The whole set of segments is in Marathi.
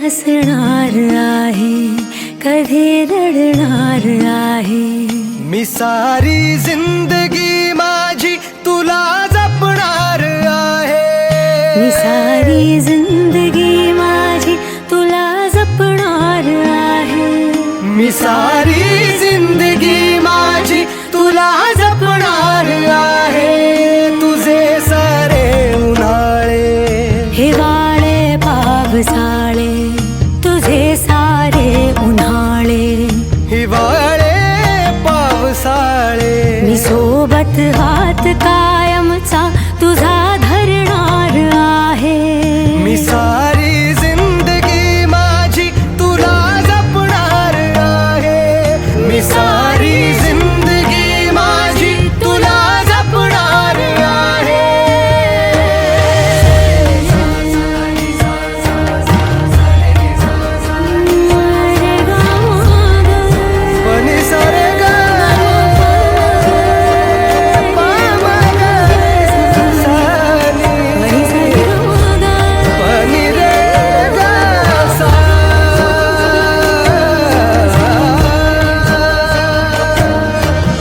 हसणार आहे, कधी रडणार आहे. मी सारी जिंदगी माझी तुला जपणार आहे. मी सारी जिंदगी माझी तुला जपणार आहे. मी सारी जिंदगी माझी तुला जपणार आहे. तुझे सारे उन्हाळे, हिवाळे पावसाळे, तुझे सारे उन्हाळे, हिवाळे पावसाळे. मी सोबत हात कायमचा तुझा धरणार आहे. मी सारी जिंदगी माझी तुला जपणार आहे. मी सारी जिंदगी माझी तुला जपणार आहे. पनी सारे गा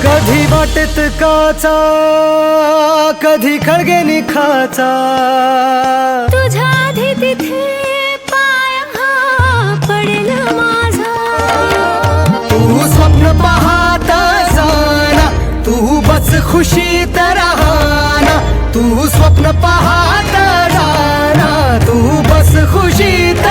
कधी वाटेत काचा, कधी खळगे निखाचा. तुझ्या आधी तिथे पाय हा पडेल माझा. तू स्वप्न पाहत जाना, तू बस खुशीत राहना. तू स्वप्न पाहत जाना, तू बस खुशीत